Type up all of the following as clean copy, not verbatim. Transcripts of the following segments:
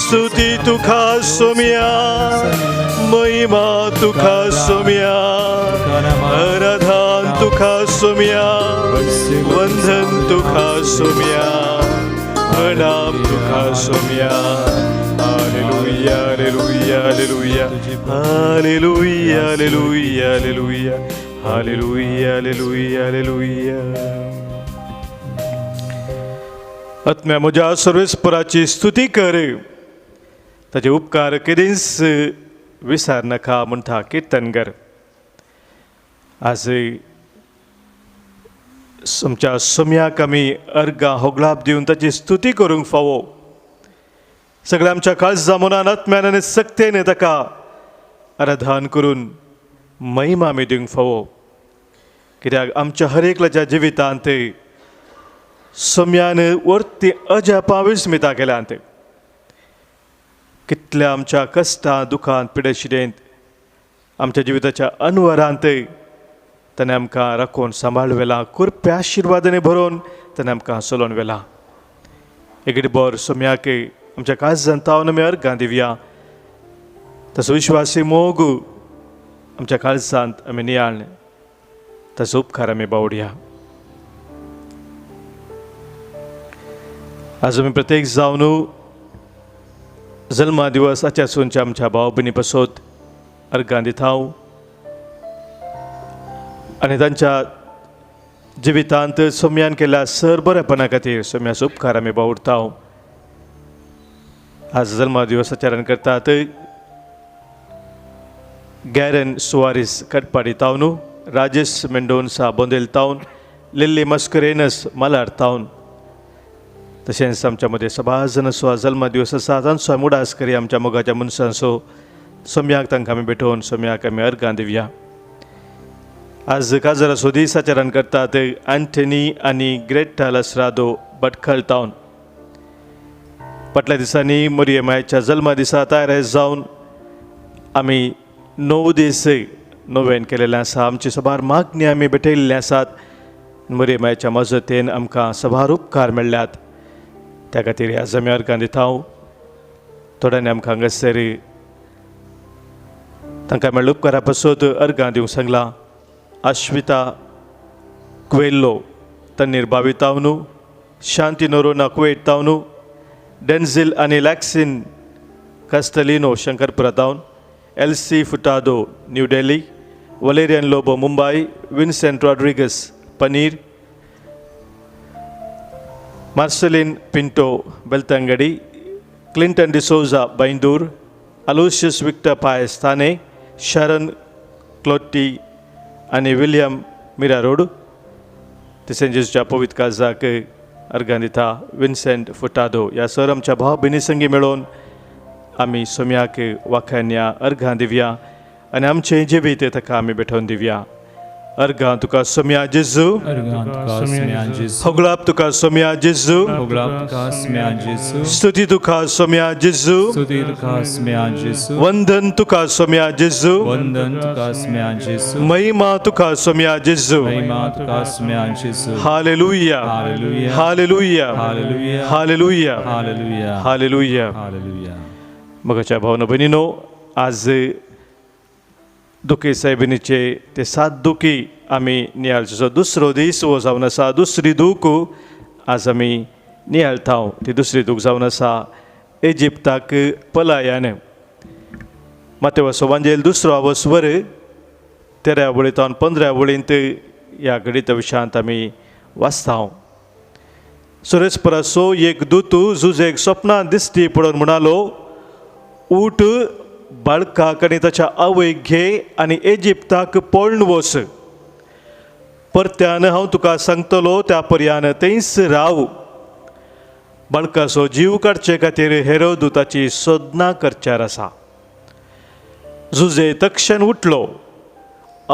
स्तुती तुका सोम्या महिमा तुका सोम्या आराधन तुका सोम्या वंदन तुका सोम्या प्रणाम तुका सोम्या hallelujah hallelujah hallelujah hallelujah hallelujah hallelujah hallelujah hallelujah आत्म्या म्हज्या सर्वेस्पराची स्तुती कर ताचे उपकार केदींच विसार नाका म्हणटा किर्तनगर आज आमच्या सोम्याक आमी अर्गां होगलाप दिवन ताची स्तुती करूंक फावो सगळ्या आमच्या काळजा मनान आत्म्यान आनी सक्तेन ताका आराधन करून महिमा आमी दिवंक फावो कित्याक आमच्या हर एकल्याच्या जिवितांत सोम्यान वर्ती अजापाविस्मिता केल्यात कितल्या आमच्या कश्टांत दुखांत पिडेशिडेंत आमच्या जिविताच्या अनवरांत ताणें आमकां राखून सांबाळ वेला खुरप्या आशिर्वादांनी भरोवन ताणें आमकां चलोवन वेला एक बोर सोम्याक आमच्या काळजांत तावन आमी अर्गां दिवया तसो विश्वासी मोग आमच्या काळजांत आमी नियाळ ताचो उपकार आमी बावडया आज आमी प्रत्येक जावन जल्मा दिवसाच्या सूनच्या आमच्या भाव भयणी पासत अर्गां दिता आनी तांच्या जिवितांत सोम्यान केल्या सर बरेपणा खातीर सोम्याचो उपकार आमी बावडटा आज जल्मा दिवसाचें करतात गॅरन सुवारीस कटपाडी तावन राजेश मेंडोन्सा बोंदेल तावन लिल्ली मस्करेनस मालाड तावन तशेंच आमच्या मदें सबाजन आसो जल्मा दिवस आसा तांचो आमी उडास करी आमच्या मोगाच्या मनशांचो सोम्याक तांकां आमी भेटोवन सोम्याक आमी अर्गां दिवया आज काजराचो दीस आचरण करतात एंटनी आनी ग्रेटा लसरादो भटकळ तावन फाटल्या दिसांनी मरियमाच्या जल्मा दिसा तयार जावन आमी 9 दीस नोवेन केलेलें आसा आमची सबार मागणी आमी भेटयल्ली आसात मरियमाच्या मजतेन आमकां सबार उपकार मेळ्ळ्यात त्या खातीर आज आमी अर्गां दिता थोड्यांनी आमकां हांगासर तांकां मेळ्ळ्या उपकारा पासत अर्गां दिवंक सांगलां आश्विता क्वेल्लो तन्नीर बावी तावन शांती नोरोना कुवेट तावन डेन्झिल आनी लॅक्सिन कास्टलिनो शंकरपुरा तावन Elsie Furtado New Delhi Valerian Lobo Mumbai Vincent Rodrigues Paneer Marcelline Pinto Belthangady Clinton D'Souza Byndoor Aloysius Victor Pius Thane Sharon क्लोटी आनी विलियम मिरा रोड सेंट जेजूच्या पवित्र काळजाक अर्गां दिता विन्सेंट फुटादो ह्या सर आमच्या भाव भयणी संगी मेळोवन आमी सोम्याक वाखान्या अर्गां दिवया आनी आमचें जिवीत ताका आमी भेटोवन दिवया अर्गां तुका सोम्या जेजू होगलाप तुका सोम्या जेजू स्तुती तुका सोम्या जेजू वंदन तुका सोम्या जेजू महिमा तुका सोम्या जेजू हालेलुया हालेलुया हालेलुया हालेलुया मगाच्या भावना भयणीनो आज दुखी साहेबिनीचे ते 7 दुखी आमी नियाळचो दुसरो दीस हो जावन आसा दुसरी दूख आज आमी नियाळटा ती दुसरी दूख जावन आसा इजिप्ताक पलायन मातेवाचो वांजेल दुसरो आवस्वर 13 वळींतावन 15 वळींत ह्या गणित विशयांत आमी वाचता सुरेस्पराचो एक दूत जुजेक स्वप्नांत दिसती पळोवन म्हणालो ऊट बाळकाक आनी ताच्या आवयक घे आनी इजिप्ताक पळून वच परत्यान हांव तुका सांगतलो त्या पर्यान थंयच राव बाळकाचो जीव काडचे खातीर हेरोद ताची सोदना करच्यार आसा जुजे तक्षण उठलो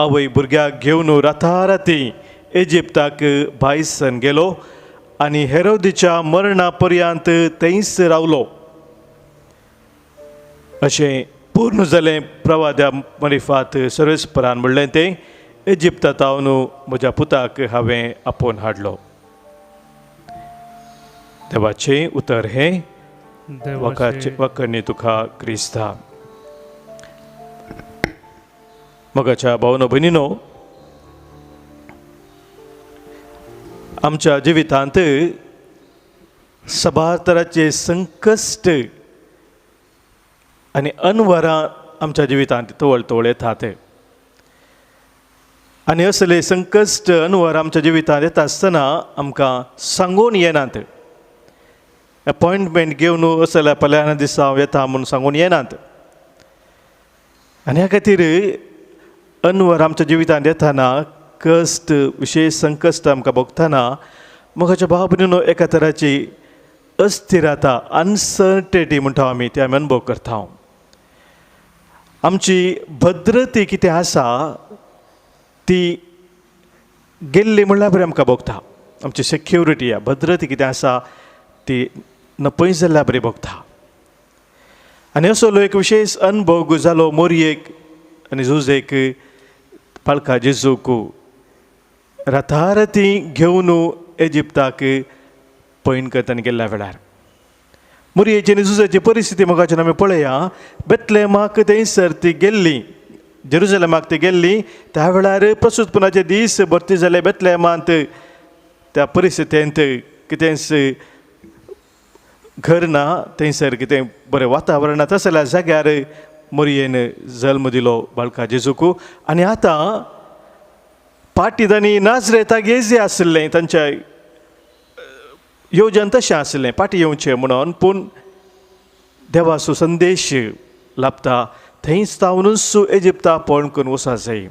आवय भुरग्याक घेवन राताराती इजिप्ताक भायसन गेलो आनी हेरोदीच्या मरणा पर्यंत थंयच रावलो अशें पूर्ण जालें प्रवाद्या मरिफात सर्वेस्परान म्हणलें तें इजिप्तांतावन म्हज्या पुताक हांवें आपोवन हाडलो देवाचें उतर हें वखणी तुका क्रिस्ता. मगाच्या भावनो भयणीनो, आमच्या जिवितांत सबार तरांचे संकश्ट आनी अनवरां आमच्या जिवितांत तवळ तवळ येतात. आनी असले संकश्ट अनवर आमच्या जिवितांत येता आसतना आमकां सांगून येनात. अपॉयंटमेंट घेवन असल्या पल्यान दिसा हांव येता म्हूण सांगून येनात. आनी ह्या खातीर अनवर आमच्या जिवितांत येताना कश्ट विशेष संकश्ट आमकां भोगतना मगाच्या भाव भयणीनो एका तराची अस्थिरता अनसर्टेनिटी म्हणटा आमी ती आमी अनुभव करता. आमची भद्रती कितें आसा ती गेल्ली म्हणल्यार बरी आमकां भोगता. आमची सेक्युरिटी भद्रती कितें आसा ती नपयस जाल्ल्या बरी भोगता. आनी असो एक विशेष अनुभव जालो मोरयेक आनी झुजेक पालका जेजूक रथारथी घेवन इजिप्ताक पयण करताना गेल्ल्या वेळार मोरयेची आनी झुजाची परिस्थिती मोगाच्यान आमी पळया. बेतलेहमाक थंयसर ती गेल्ली, जेरुसलेमाक ती गेल्ली. त्या वेळार प्रसूतपणाचे दीस भरती जाले बेतलेहमांत. त्या परिस्थितींत कितेंच घर ना, थंयसर कितें बरें वातावरण तसल्या जाग्यार मोरयेन जल्म दिलो बाळका जेजूक. आनी आतां पाटीदानी नाजरेताक येजे आसलें, तांच्या येवजन तशें आसलें पाटी येवचें म्हणून. पूण देवाचो संदेश लाभता थंयच तावनूच इजिप्ता पळोवन करून वचूंक जाय.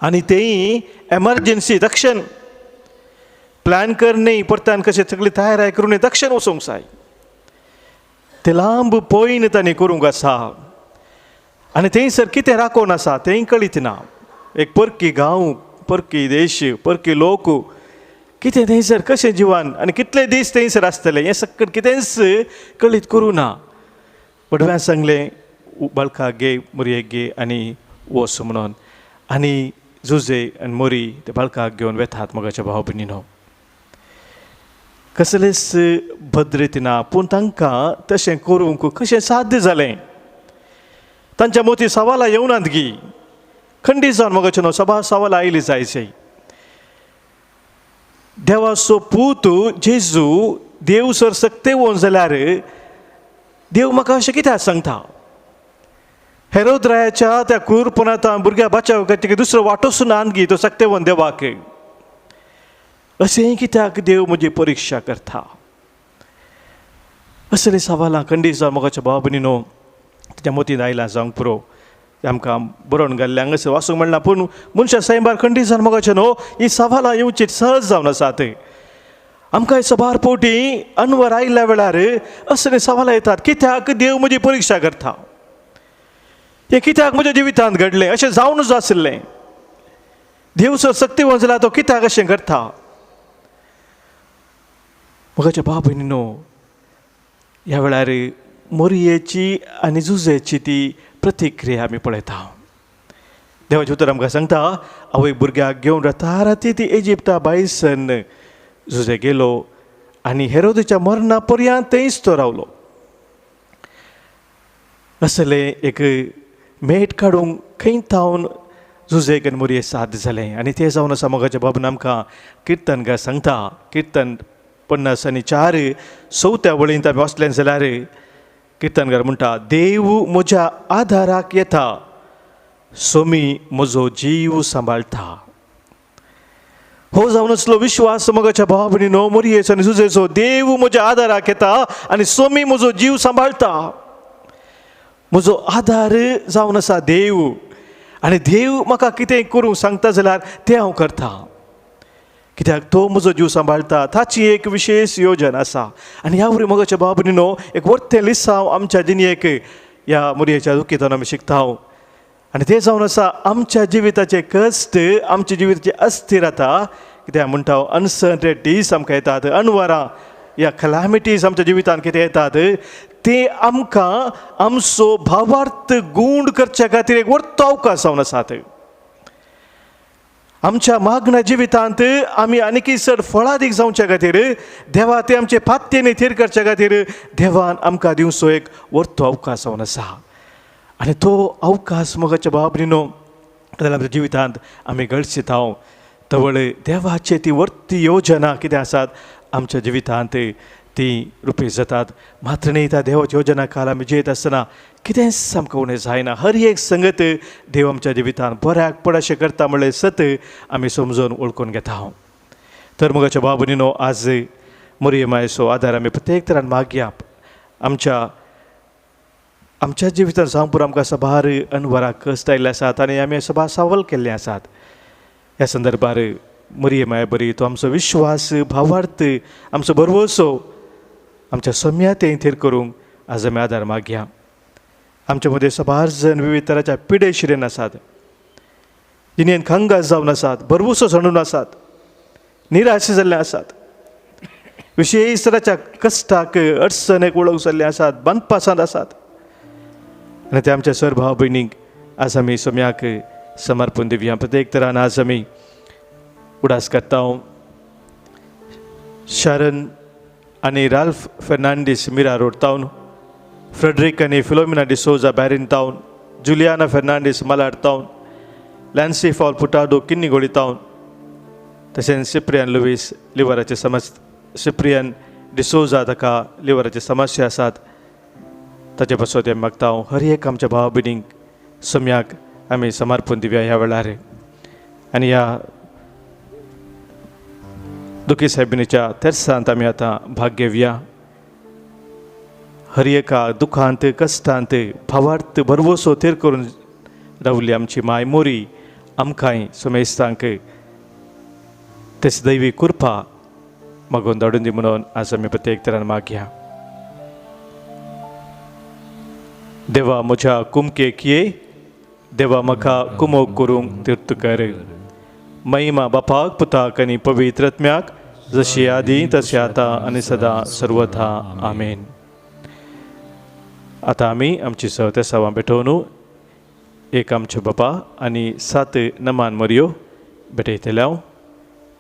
आनी तेंय एमर्जन्सी तक्षण प्लॅन करनी परतान कशें सगळी तयारी करून तक्षण वचूंक जाय. ते लांब पयन तांणी करूंक आसा. आनी थंयसर कितें राखोवन आसा तेंय कळीत ना. एक परकी गांव, परकी देश, परकी लोक, कितें थंयसर कशें जिवन आनी कितले दीस थंयसर आसतले हें सक्कट कितेंच कळीत करूं ना. वडव्यान सांगलें बाळकाक गे, मोरयेक गे आनी वच म्हणून. आनी झुजे आनी मोरी ते बाळकाक घेवन वेतात मोगाच्या भाव भयणीनो. कसलेच भद्रती ना, पूण तांकां तशें करूंक कशें साध्य जालें. तांच्या मोती सवालां येवनात गी. खंडीत जावन मोगाचें सभा सवालां आयली जायचे. देवाचो पूत जेजू देव सर सक्ते वोन जाल्यार देव म्हाका अशें कित्याक सांगता. हेरोद रायाच्या त्या क्रूरपणांत भुरग्या बचाव खातीर दुसरो वाटोच ना गी तो सक्ते वोन देवाक. अशें कित्याक देव म्हजी परिक्षा करता. असले सवालां खंडीत जावन मोगाच्या भाव भयणीनो त्या मोतीन आयलां जावंक पुरो. आमकां बरोवन घाल्ल्यांक अशें वाचूंक मेळना. पूण मनशां सायबार खंडीत जावन मोगाचें न्हू ही सवालां येवची सहज जावन आसात. आमकां सबार पोटी अनवर आयिल्ल्या वेळार असले सवालां येतात. कित्याक देव म्हजी परिक्षा करता. हें कित्याक म्हज्या जिवितांत घडलें, अशें जावनूच आसलें. देव सर सक्तिवन जाल्यार तो कित्याक अशें करता. मोगाच्या भाव भयणीनो ह्या वेळार मोरयेची आनी झुजेची ती प्रतिक्रिया आमी पळयता. देवाचें उतर आमकां सांगता आवय भुरग्याक घेवन रथारथी ती इजिप्ता भायसन झुजे गेलो आनी हेरोदेच्या मरणा पर्यंत थंयच तो रावलो. असले एक मेट काडूंक खंय थावन झुजेक आनी मोरये साद जालें. आनी तें जावन आसा मोगाच्या बाबून आमकां किर्तनकार सांगता. किर्तन 54 चवथ्या वळींत आमी वाचलें जाल्यार किर्तनकार म्हणटा देव म्हज्या आदाराक येता, सोमी म्हजो जीव सांबाळटा. हो जावन असलो विश्वास मोगाच्या भावा भयणीनो मोरयेचो आनी झुजेचो. देव म्हज्या आदाराक येता आनी सोमी म्हजो जीव सांबाळटा. म्हजो आदार जावन आसा देव आनी देव म्हाका कितें करूंक सांगता जाल्यार तें हांव करता. कित्याक तो म्हजो जीव सांबाळटा. ताची एक विशेष योजना आसा. आनी ह्या वरी मोगाच्या भावा भयणीनो एक वर्तें लिसांव आमच्या जिणयेक ह्या मोरयेच्या दुखीतान आमी शिकता. आनी तें जावन आसा आमच्या जिविताचे कश्ट, आमच्या जिविताची अस्थिरता. कित्याक म्हणटा अनसर्टेनिटीज आमकां येतात, अनवरां ह्या कॅलॅमिटीज आमच्या जिवितांत कितें येतात ते आमकां आमचो भावार्थ गूण करच्या खातीर एक वर्तो अवकाश जावन आसात. आमच्या मागण्या जिवितांत आमी आनीक चड फळादीक जावच्या खातीर देवा ते आमचे पात्येने थीर करच्या खातीर देवान आमकां दिवचो एक वर्तो अवकाश जावन आसा. आनी तो अवकाश मोगाच्या बाबरीनो आमच्या जिवितांत आमी घडचिताव तवळ देवाची ती वर्ती योजना कितें आसात आमच्या जिवितांत ती रुपी जातात. मात्र न्ही त्या देवाची योजना काल आमी जियेत आसतना कितेंच आमकां उणें जायना. हर एक संगत देव आमच्या जिवितांत बऱ्याक पड अशें करता म्हणल्यार सत आमी समजून वळखून घेता. तर मोगाच्या बाबनीनो आज मोरये मायेचो आदार आमी प्रत्येक तरान मागया. आमच्या जिवितांत सांगपूर आमकां सबार अनवरां कश्ट आयिल्ले आसात आनी आमी सबार सावल केल्ले आसात. ह्या संदर्भार मोरये माय बरी तो आमचो विश्वास भावार्थ आमचो भरवोसो आमच्या सम्यातेन थीर करूंक आज आमी आदार मागया. आमचे मदें सबार जण विविध तरांच्या पिडे शिरेन आसात, जिणेन खंगास जावन आसात, भरवोसो सोडून आसात, निराश जाल्ले आसात, विशेश तरांच्या कश्टाक अडचणेक वळख जाल्ले आसात, बंदपासांत आसात. आनी ते आमच्या सर भाव भयणीक आज आमी सम्याक समर्पण दिवया. प्रत्येक तरान आज आमी उडास करता. शारन आनी राल्फ फेर्नांडीस मिरा रोड टावन, फ्रेडरिक आनी फिलोमिना डिसोजा बॅरिन टावन, जुलियाना फेर्नांडीस मालाड टावन, लॅन्सी फॉल पुटाडो किन्नीगोळी टावन, तशेंच सिप्रियन लुईस लिव्हराचे सिप्रियन डिसोजा ताका लिव्हराचे समस्या आसात. ताचे पासून ते मागता हर एक आमच्या भाव भयणीक सम्याक आमी समर्पण दिवया ह्या वेळार. आनी ह्या दुखी साहेबिनीच्या तेर्सांत आमी आतां भाग घेवया. हर एका दुखांत कश्टांत भावार्थ भरवोसो थीर करून रावली आमची माय मोरी आमकांय सुमेस्तांक तेच दैवी कृपा मागून धाडून दी म्हणून आज आमी प्रत्येक तरान मागया. देवा म्हज्या कुमकेक ये, देवा म्हाका कुमोक करूंक तीर्थ कर. महिमा बापाक पुताक आनी पवित्र आत्म्याक जशी आदी तशी आतां आनी सदां सर्वथा आमेन. आतां आमी आमची सहतेसावां भेटोवन एक आमचे बापा आनी 7 नमान मोरयो भेटयतल्या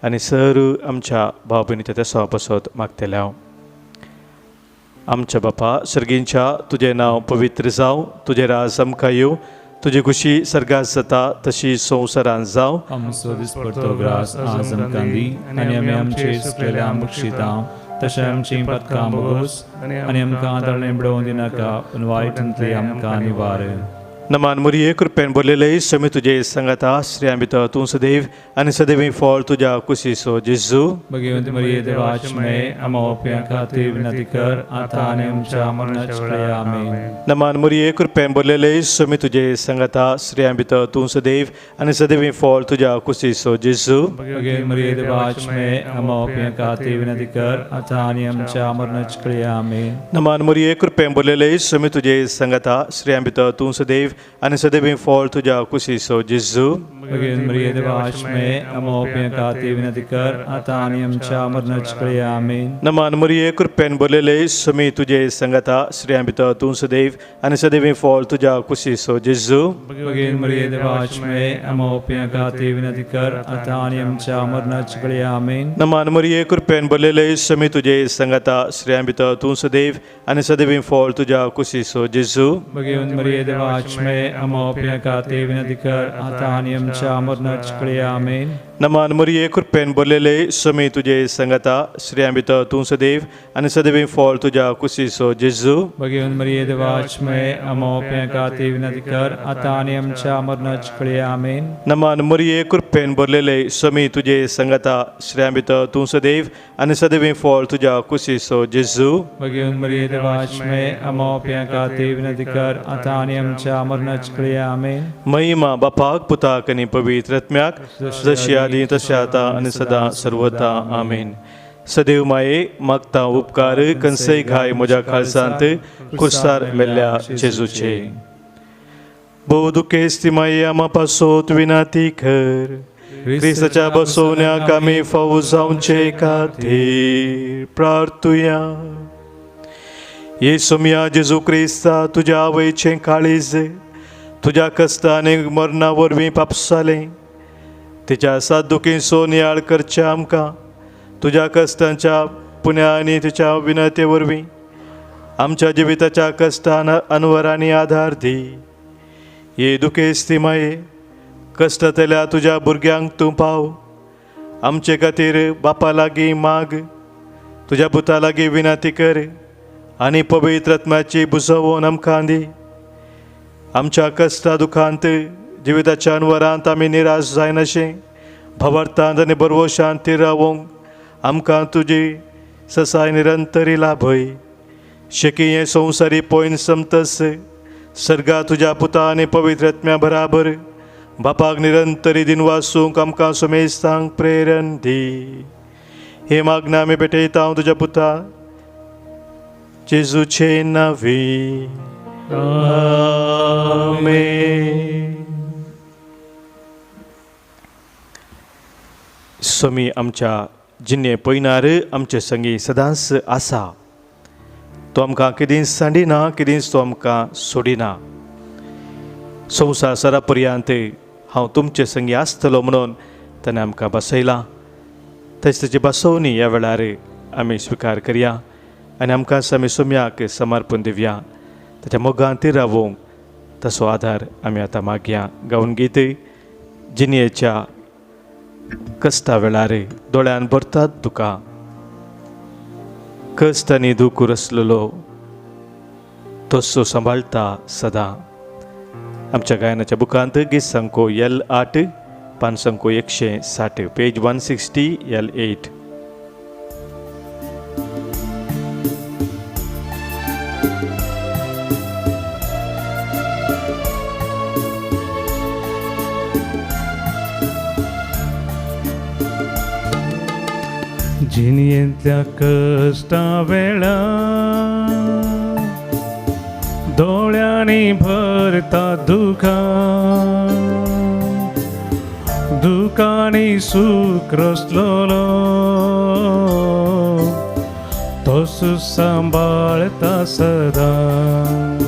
आनी सर आमच्या भाव भयणीच्या तेसावा पासत मागतल्या. आमच्या बापा सर्गींच्या तुजें नांव पवित्र जावं, तुजें राज आमकां येवं, तुजी खुशी सर्गांत जाता तशी संवसारांत जावं. आमचो दिसपडटो ग्रास आज आमकां दी आनी आमी आमचे चुकलेल्यांक बक्षिता तशें आमची पदकां बोगोस आनी आमकां आदारणे बिडोवं दिनाका पूण वायटांतली आमकां निवार. नमान मोरये कृपेन भरलेले समी तुजे संगता श्रेयां भितर तूं सदैव आनी सदैवी फळ तुज्या कुशीचो जेजू. भगवंत मरिये देवाची माय आमच्या पापयां खातीर विनंती कर आतां आनी आमच्या मरणाचे वेळार आमेन. नमान मोरये कृपेन भरलेले समी तुजे संगता श्रेयां भितर तूं सदैव आनी सदैवी फळ तुज्या कुशीचो जेजू. भगवंत मरिये देवाची माय आमच्या पापयां खातीर विनंती कर आतां आनी आमच्या मरणाचे वेळार आमेन. नमान मोरये कृपेन भरलेले समी तुजे संगता श्रेयां भितर तूं सदैव आनी सदैवी फळ तुज्या कुशीचो जेजू. भगवंत मरिये देवाची माय आमच्या पापयां खातीर विनंती कर आतां आनी आमच्या मरणाचे वेळार आमेन. नमान मोरये कृपेन भरलेले समी तुजे संगता श्रेयां भितर तूं सदैव आनी सदैवी फळ तुज्या कुशीचो जेजू. भगवंत मरिये देवाची माय आमच्या पापयां खातीर विनंती कर आतां आनी आमच्या मरणाचे वेळार आमेन. नमान मोरये कृपेन भरलेले समी तुजे संगता श्रेयां भितर तूं सदैव आनी सदैवी फळ तुज्या कुशीचो जेजू. भगवंत मरिये देवाची माय आमच्या पापयां खातीर विनंती कर आतां आनी आमच्या मरणाचे वेळार आमेन. नमान मोरये कृपेन भरलेले समी तुजे संगता श्रेयां भितर तूं सदैव आनी सदैवी फळ तुज्या कुशीचो जेजू. भगवंत मरिये देवाची माय आमच्या पापयां खातीर विनंती कर आतां आनी आमच्या मरणाचे वेळार आमेन. नमान मोरये कृपेन भरलेले समी तुजे संगता श्रेयां भितर तूं सदैव आनी सदैवी फळ तुज्या कुशीचो जेजू. भगवंत मरिये देवाची माय आमच्या पापयां खातीर विनंती कर आतां आनी आमच्या मरणाचे वेळार आमेन. महिमा बापाक पुताक आनी पवित्र आत्म्याक जशी आदी तशी आतां आनी सदां सर्वथा आमेन. सदैव माये मागता उपकार कणसय घाय म्हज्या काळजांत कुर्सार मेल्ल्या जेजूचे. भोव दुखेस्त ती माये आमा पासोत विनाती कर. क्रिस्ताच्या बसवण्याक आमी फावो जावचे खातीर प्रार्थुया. येसू मिया जेजू क्रिस्ता तुज्या आवयचें काळीज तुज्या कश्टा आनी मरणा वरवीं पापसालें तिच्या सादुकींचो नियाळ करचे आमकां तुज्या कश्टांच्या पुण्या आनी तुज्या विनते वरवीं आमच्या जिविताच्या कश्टान अनवरांनी आधार दी. ये दुखेस्ती माये कश्टांतल्या तुज्या भुरग्यांक तूं पाव. आमचे खातीर बापा लागीं माग, तुज्या पुता लागीं विनंती कर आनी पवित्र आत्म्याची बुजवण आमकां दी. आमच्या कश्टा दुखांत जिविताच्या अनवरांत आमी निराश जायनाशें भवार्थांत आनी बरवो शांती रावोंक आमकां तुजी ससाय निरंतरी लाभय. शेकी हे संवसारी पॉयन समतस सर्गा तुज्या पुता आनी पवित्र आत्म्या बराबर बापाक निरंतरी दिन वासूंक आमकां सुमेस्तांक प्रेरण दी. हे मागणें आमी भेटयता हांव तुज्या पुता जेजूचे नांवी. आमेन. स्वामी आमच्या जिन्ने पयनार आमचे संगी सदांच आसा. तो आमकां कितेंच सांडिना, कितेंच तो आमकां सोडिना. संवसार पर्यंत हांव तुमचे संगी आसतलो म्हणून ताणें आमकां बसयलां. तशें ताची बसवणी ह्या वेळार आमी स्विकार करया आनी आमकां आमी सोम्याक समर्पण दिवया. ताच्या मोगांत रावोंक तसो आदार आमी आतां मागया. गावन गीत जिन्येच्या कश्टा वेळार दोळ्यान भरतात तुका कश्ट आनी दूख रसलेलो तसो सांबाळटा सदां. आमच्या गायनाच्या बुकांत गीत संको L8 पान संको 160 पेज 160 L8. जिन्येंतल्या कश्टा वेळा दोळ्यांनी भरता दुखांनी सुख रसलोलो तसो सांबाळता सदां.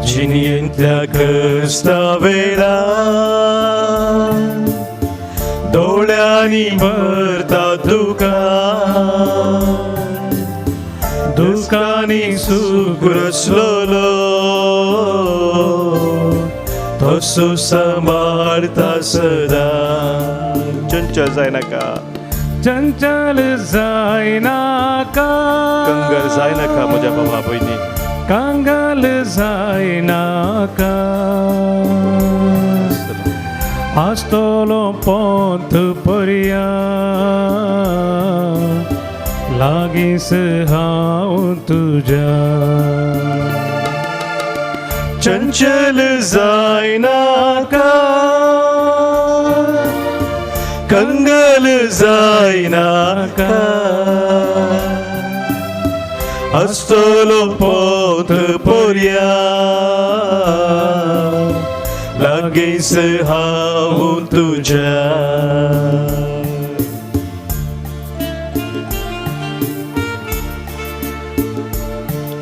जिन्येंतल्या कश्टा वेळा दोळ्यांनी भरता दुखांनी सुख रसलोलो तसो सांबाळता सदां. चंचल जायनाका, चंचल जायनाका, कंगाल जायनाका म्हज्या बाबा भयणी, कांगाल जायनाका. आसतलो पंथ पर्या लागींच हांव तुज्या. चंचल जायनाका, कंगाल जायनाका. आसतलो पंथ पर्या लागींच हांव तुज्या.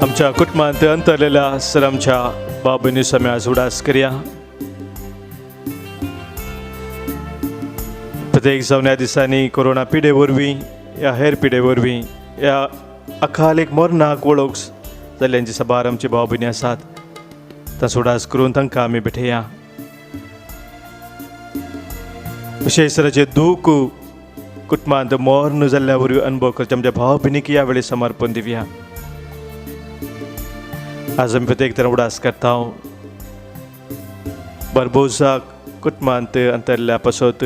आमच्या कुटुंबांत अंतरलेल्या आमच्या बाबूनी सम्यास उडास करया. प्रत्येक जावन ह्या दिसांनी कोरोना पिडे वरवीं या हेर पिडे वरवीं या अकालीक मरणाक वळख जाल्ल्यांची सभार आमची भाव भयणी आसात. तांचो उडास करून तांकां आमी भेटया. विशेष तरेचे दूख कुटुंबांत मरण जाल्ल्या वरवीं अनुभव करचे आमच्या भाव भयणीक ह्या वेळी समर्पण दिवया. आज आमी प्रत्येक तरेन उडास करता. बरबोजा कुटुंबांत अंतरल्या पासत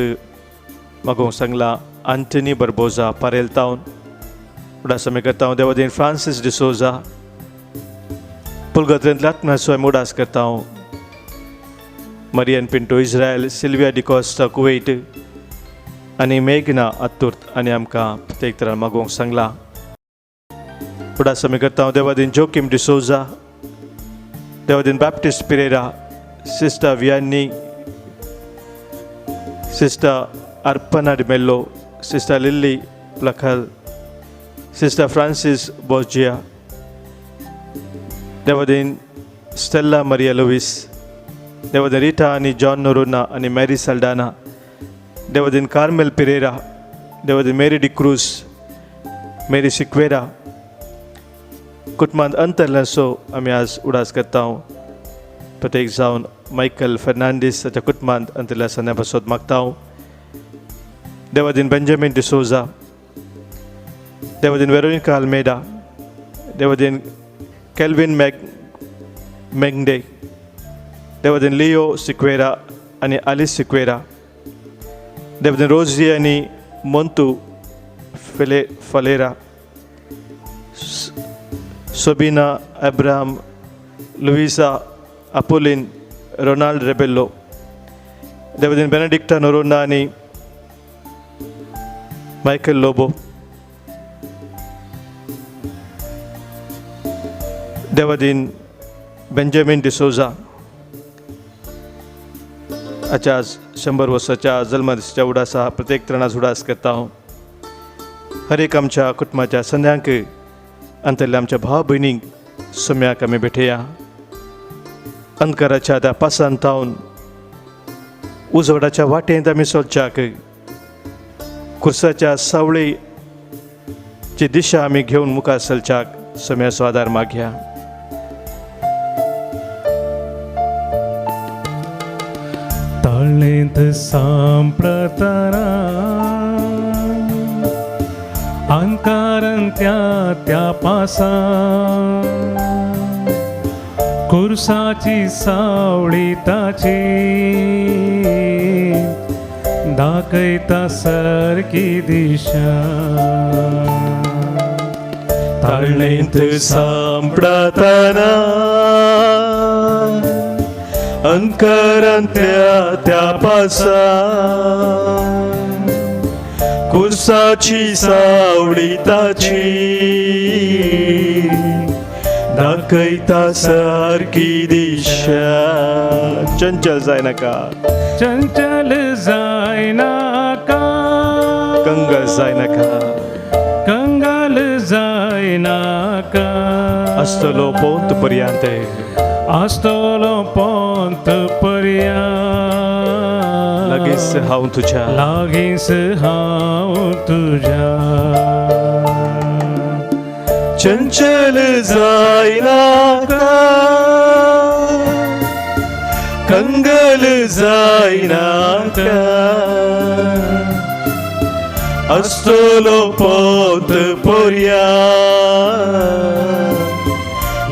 मागोवंक सांगला आंटनी बरबोजा पारेल टावन उडास आमी करता. देवादीन फ्रांसीस डिसोजा पुलगत्रेंतल्या आत्म्याचो आमी उडास करता. Marion Pinto Israel, Sylvia D'Costa Kuwait आनी मेघना आतुर्त आनी आमकां प्रत्येक तरेन मागोवंक सांगला. उडास आमी करता. देवादीन जोकीम डिसोजा, देवादीन Baptist Pereira, sister Vianney, sister अर्पना डिमेल्लो, सिस्टर लिली प्लखल, सिस्टर फ्रांसिस बोजिया, देवादीन स्टेला मारिया लुईस, देवा दिन रीटा आणि जॉन नोरोना आणि मॅरी सल्डाना, देवा दिन कार्मेल पेरेरा, देवा दिन मेरी डिक्रूज, मेरी सिक्वेरा कुटुंबात अंतरलासो आम्ही आज उडास करता प्रत्येक जावन मायकल फर्नांडीस त्याच्या कुटुंबात अंतरला सण्यापासून मागता देवा दिन बेंजामिन डिसोजा, देवा दिन वेरोनिका अल्मेडा, देवा दिन केल्विन मेंगडे, देवा दिन लिओ सिक्वेरा आणि आलिस सिक्वेरा, देवा दिन रोजी आणि मोंतू Phulera, सोबिना Abraham, Luisa अपोलिन, Ronald Rebello, देवा दिन बेनेडिक्टा नोरोना आणि मायकल लोबो, देवा दिन बेंजामिन डिसोजा आजच्या 100 वर्षाच्या जन्मदिसाच्या उडासा प्रत्येक तरुणास उडास करता हर एक आमच्या कुटुंबाच्या संध्यांक अंतरल्या आमच्या भाव भयणींक सुम्याक आमी भेटया अंधकाराच्या त्या पासांत उजवडाच्या वाटेंत आमी चलच्याक कुर्साच्या सावळेची दिशा आमी घेवन मुखार चलच्याक सुम्याचो आदार मागया. ताळेंत सांप्रतना अंकारण त्या पासा कुर्साची सावळी ताची दाखयता सारकी दिशा. ताळेंत सांपडताना अंकारांत त्या पासा कुर्साची सावळी ताची दाखयता सारकी दिशा. चंचल जाय नाका, चंचल जाय नाका, कंगाल जाय नाका, कंगाल जाय नाका. आसतलो पोंत पर्यंत, आसतलो पोंत पर्यंत, लागींच हांव तुझ्या, लागींच हांव तुझ्या. चंचल जाय नाका, कंगाल जाय नाका. आसतलो पोंत पर्यंत,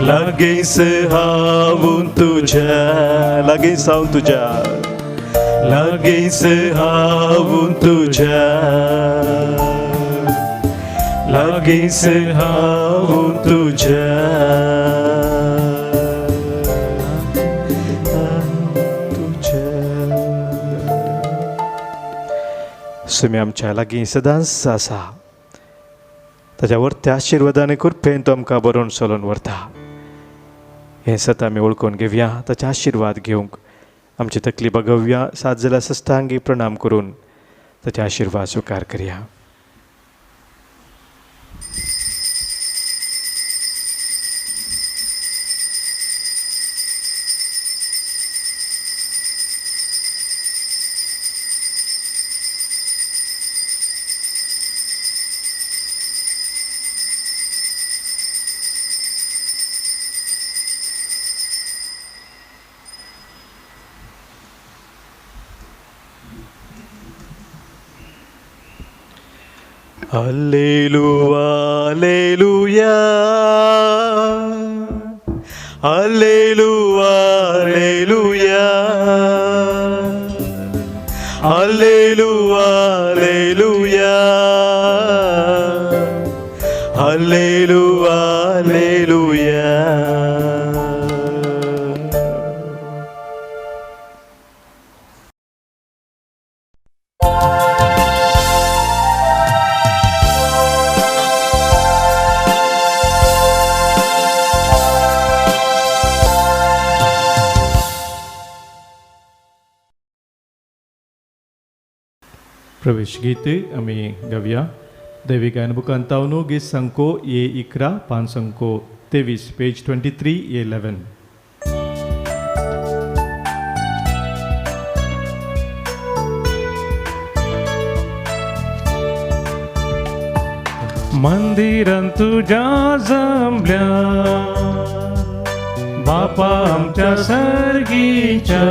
लागींच हांव तुझ्या, लागींच हांव तुझ्या, लागींच हांव तुझ्या, लागींच हांव तुझ्या. सुमी आमच्या लागीं सदांच आसा, ताच्या व्हरत्या आशिर्वादान कृपेन तो आमकां बरोवन चलोवन व्हरता. हें सत आमी वळखून घेवया, ताचे आशिर्वाद घेवंक आमची तकली बगवया. सात जाल्यार सश्टांगी प्रणाम करून ताचे आशिर्वाद स्वीकार करया. Alleluia, alleluia, alleluia, alleluia, alleluia, alleluia, alleluia, alleluia. प्रवेश गीत आमी गावया. दैविक अनुभुकांतावनो गीत संको ये 11 पान संको 23 पेज 23 ये 11. मंदिरात तुझ्या जमल्या बापा आमच्या सर्गीच्या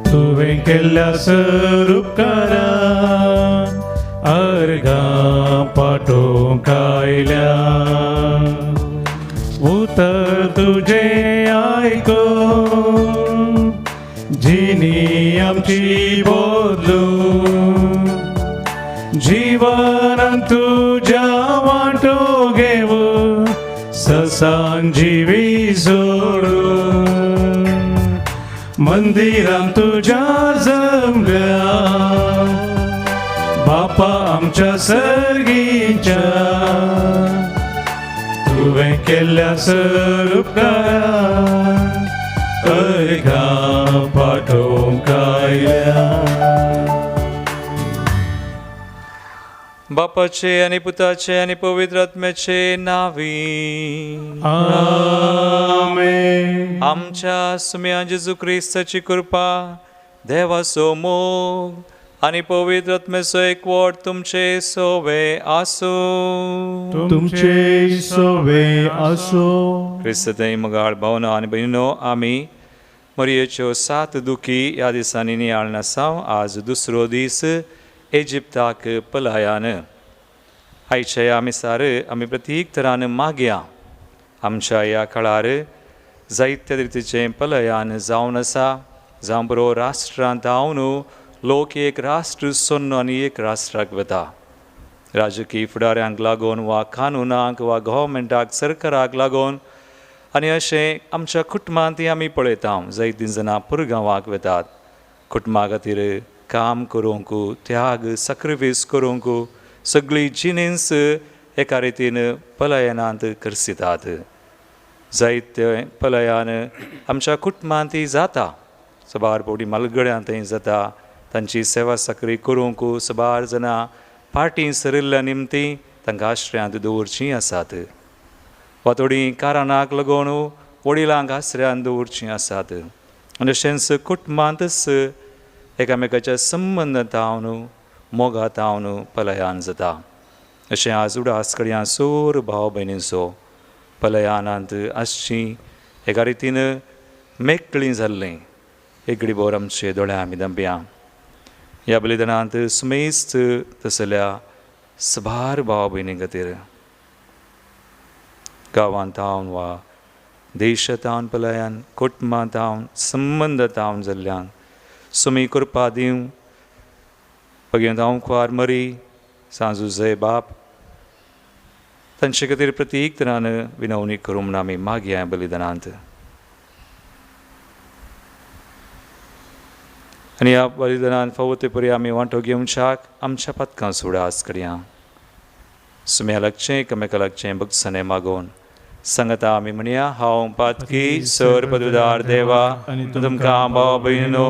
तुवें केल्ल्या सरूपकारा अर्गा पाठोवंक आयल्या उतर तुझे आयको जिनी आमची बोलू जीवन तुझ्या वाटो घेऊ ससांजीवी सोडू मंदिरात तुझ्या जमल्या बापा आमच्या सर्गीच्या तुवें केल्ल्या सरूपकारा अर्गा पाठोवंक आयल्या बापाचे आणि पुताचे आणि पवित्र आत्म्याचे नावी आमेन. आमच्या सुम्या जेजू क्रिस्ताची कृपा देवाचो मोग आणि पवित्र आत्म्याचो एकवट तुमचे सोवे आसो तुमचे सोवे असो. क्रिस्तय मगाळ भावना आणि बहिणीनो आमी मरियेच्यो 7 दुखी ह्या दिसांनी नियाळ आसाव. आज दुसरो दीस इजिप्ताक पलायान. आयच्या ह्या मिसार आमी प्रत्येक तरान मागया आमच्या ह्या काळार जायत्या रितीचें पलायान जावन आसा. जावं बरो राष्ट्रांत हांव न्हू लोक एक राष्ट्र सोडून आनी एक राष्ट्राक वता. राजकीय फुडाऱ्यांक लागून वा कानुनाक वा गव्हर्मेंटाक सरकाराक लागून आनी अशें आमच्या कुटुंबांतय आमी पळयता जायतीं जाणां पुरगांवाक वतात. कुटुंबा खातीर काम करूंक त्याग सॅक्रिफीस करूंक सगळी जिनेस एका रितीन पलायनांत करसितात. जायते पलायन आमच्या कुटुंबांतय जाता. सबार पोटी मालगड्यांतय जाता. तांची सेवा साकरी करूंक सबार जाणां पार्टी सरिल्ल्या निमती तांकां आश्रयांत दवरचीं आसात. वा थोडीं कारणाक लागून वडिलांक आश्रयांत दवरचीं आसात. आनी अशेंच कुटुंबांतच एकामेकाच्या संबंदांत हांव मोगात हांव पलायन जाता. अशें आज उडास कडया सोर भाव भयणींचो पलायनांत आसचीं एका रितीन मेकळीं जाल्लें एक घडीभर आमचे दोळ्यां आमी धांपया. ह्या बलिदानांत सुमेस्त तसल्या सबार भाव भयणी खातीर गांवांत हांव वा देशांत हांव पलायन कुटुंबांत हांव संबंदांत हांव जाल्ल्यांक सुमी कृपा दिवं. भगवंत हांव खुवार मरी सांजू जय बाप तांचे खातीर प्रत्येक तरान विनवणी करूं म्हूण आमी मागया बलिदानांत. आनी ह्या बलिदानांत फावो परी आमी वांटो घेवच्याक आमच्या पथकां सुडास कडया सुम्या लागचें एकामेका लागचें भक्तसाने मागोवन सांगता आमी म्हणया हांव पातकी सर पदवीदार देवा तुमकां भाव भयणीनो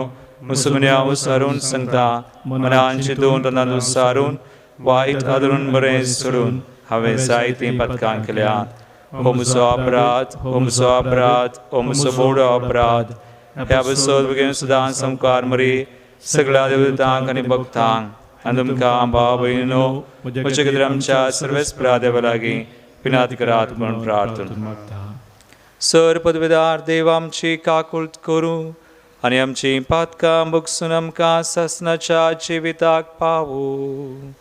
मुसलमान्या उसारून सांगता मनान चिंतून तोंडान उसारून वायट आदरून बरें सोडून हांवें जायतीं पथकां केल्यात. हो म्हजो अपराध हो म्हजो अपराध हो म्हजो बोडो अपराध. ह्या बसत बेगीन सदांच संकार मरी सगळ्या देवतांक आनी भक्तांक आनी तुमकां भाव भयणीनो म्हजे खातीर आमच्या सर्वेस्परा देवा लागीं विनात करात म्हणून प्रार्थना. सर पदवीदार देव आमची काकुळट करूं आनी आमची पातकां भोगसून आमकां ससनाच्या जिविताक पावूं.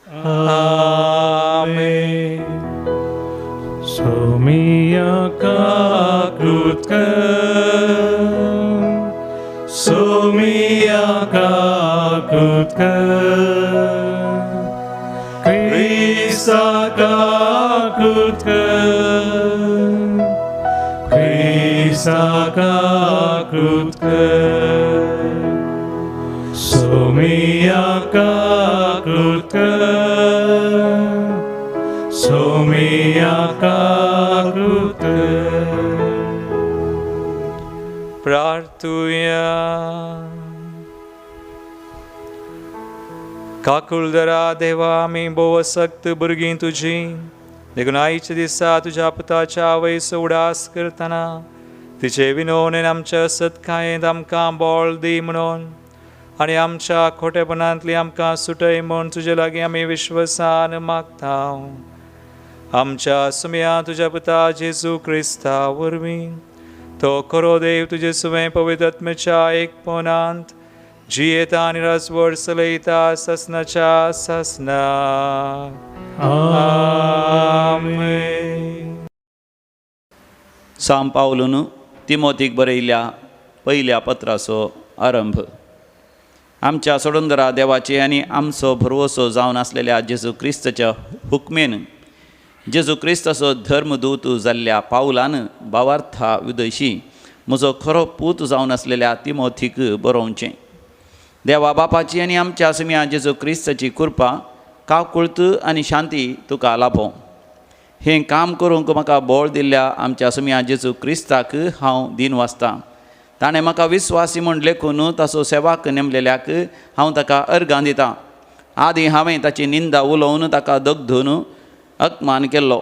आमेन. सोमिया काकृत कर सोमिया काकृत कर क्रिस्ता काकृत कर क्रिस्ता काकृत कर सोमिया काकृत कर सोमिया काकृत कर. प्रार्थुया. काकुळदरा देवा आमी बोव सक्त भुरगीं तुजी देखून आयच्या दिसा तुज्या पुताच्या वयस उडास करतना तिचे विनोवन आमच्या सत्कायेंत आमकां बोळ दी म्हणून आनी आमच्या खोटेपणांतली आमकां सुटय म्हूण तुजे लागीं आमी विश्वासान मागता. आमच्या सुमया तुज्या पुता जेजू क्रिस्ता वरवीं तो खरो देव तुजे सुवें पवित्र आत्म्याच्या एकपणांत जियेता आनी राजवट चलयता ससनाच्या ससना. आमेन. साम पावलून तिमोथीक बरयल्ल्या पयल्या पत्राचो आरंभ. आमच्या सोडूनदरा देवाचे आनी आमचो भरवसो जावन आसलेल्या जेजू क्रिस्ताच्या हुकमेन जेजू क्रिस्ताचो धर्मदूत जाल्ल्या पावलान भावार्था विदयशी म्हजो खरो पूत जावन आसलेल्या तिमोथीक बरोवचें. देवा बापाची आनी आमच्या सुम्या जेजू क्रिस्ताची कृपा काकुळत आनी शांती तुका लाभो. हें काम करूंक म्हाका बोळ दिल्ल्या आमच्या सुम्या जेजू क्रिस्ताक हांव दिनवासतां. ताणें म्हाका विस्वासी म्हूण लेखून ताचो सेवाक नेमलेल्याक हांव ताका अर्गां दितां. आदीं हांवें ताची निंदा उलोवन ताका दगधून अपमान केल्लो.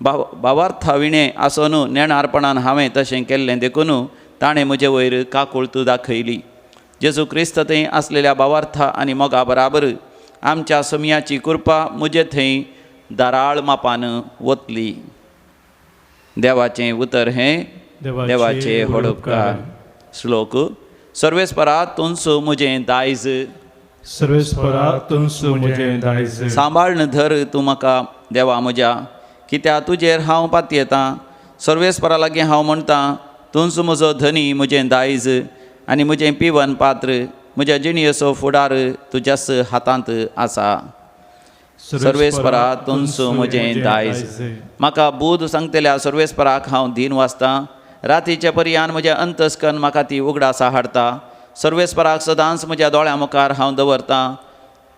भावार्था विणें आसून नेणारपणान हांवें तशें केल्लें देखून ताणें म्हजे वयर काकुळत दाखयली. जेजू क्रिस्त थंय आसलेल्या भावार्था आनी मोगा बराबर आमच्या सुमयाची कृपा म्हजे थंय दाराळ मापान वतली. देवाचें उतर हें देवाचे होडपकार. श्लोक. सर्वेस्परा तुमचो म्हजें दायज सर्वेस्परा तुमचो म्हजें दायज सांबाळन धर तूं म्हाका देवा म्हज्या, कित्याक तुजेर हांव पातयेतां. सर्वेस्परा लागीं हांव म्हणटां तुमचो म्हजो धनी म्हजें दायज आनी म्हजें पिवन पात्र म्हज्या जिणयेचो फुडार तुज्याच हातांत आसा. सर्वेस्परा तुमचो म्हजें दायज. म्हाका बूद सांगतल्या सर्वेस्पराक हांव दिनवासतां. रातीच्या पर्यान म्हजें अंतस्कन म्हाका ती उगडास हाडटा. सर्वेस्पराक सदांच म्हज्या दोळ्या मुखार हांव दवरतां.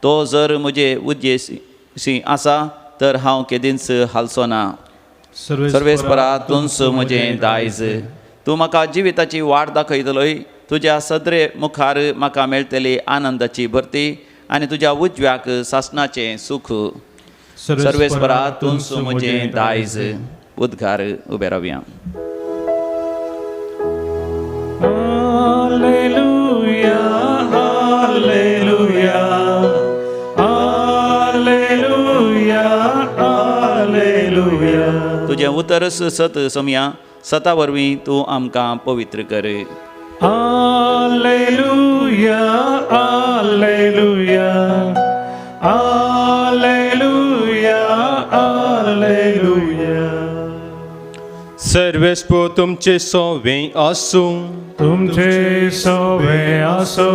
तो जर म्हजे उद्देशी आसा तर हांव केदींच हालचो ना. सर्वेस्परा तुमचो म्हजें दायज. तूं म्हाका जिविताची वाट दाखयतलोय. तुज्या सदरे मुखार म्हाका मेळटली आनंदाची भरती आनी तुज्या उजव्याक सासणाचें सुख. सर्वेस्परा तुमचो म्हजें दायज. उद्गार उबे रावया. Alleluia, Alleluia, Alleluia, Alleluia. तुजें उतरस सत समया सता वरवीं तूं आमकां पवित्र कर. Alleluia, Alleluia, Alleluia, Alleluia. सर्वेस्पो तुमचे सोवें आसूं. तुमचे सोवे आसो.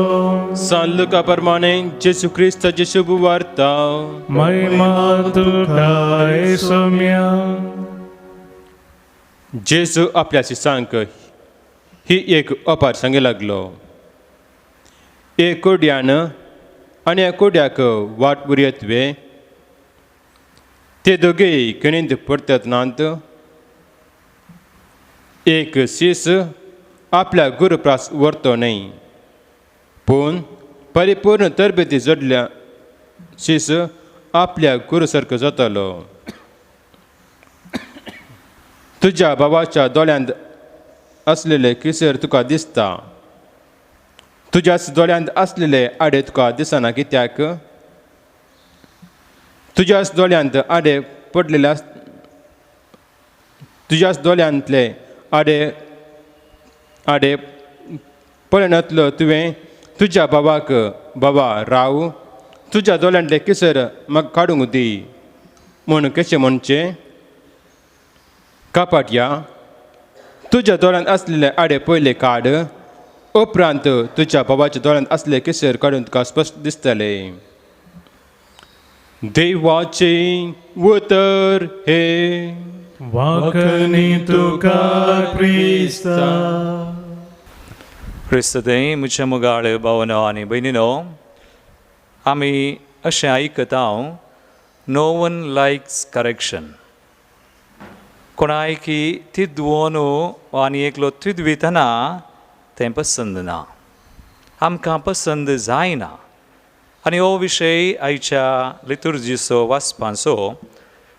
सांगलुका प्रमाणे जेजू क्रिस्ताची शुभ वार्ता. महिमा तुका येसुम्या. जेजू आपल्या शिसांक ही एक अपार सांगे लागलो. एक कोड्यान आनी एक कोड्याक वाट बुरयतवे. ते दोगेय खणींत पडतात नांत. एक शीस आपल्या गुरुप्रास व्हरतो न्हय, पूण परिपूर्ण तरबेती जोडल्या शीस आपल्या गुरू सारको जातलो. तुज्या भावाच्या दोळ्यांत असलेले किसर तुका दिसता. तुज्याच दोळ्यांत असलेले आडे तुका दिसना. कित्याक तुज्याच दोळ्यांत आडे पडलेले तुज्याच दोळ्यांतले आडे पळयनातलो तुवें तुज्या भावाक बाबा राव, तुज्या दोळ्यांतले किसर म्हाका काडूंक दी म्हूण कशें म्हणचें. कापाटया, तुज्या दोळ्यांत असलेले आडे पयले काड, उपरांत तुज्या भावाच्या दोळ्यांत असलेले किसर काडून तुका स्पश्ट दिसतले. देवाचे उतर हे. वाकणी तुका क्रिस्ता. क्रिस्तदय म्हज्या मुगाळ भावनो आनी भयणीनो, आमी अशें आयकता नो वन लायक्स करेक्शन. कोणाय की तिदवून आनी एकलो तिदवितना तें पसंद ना, आमकां पसंद जायना. आनी हो विशय आयच्या लितुर्जीचो वाचपाचो.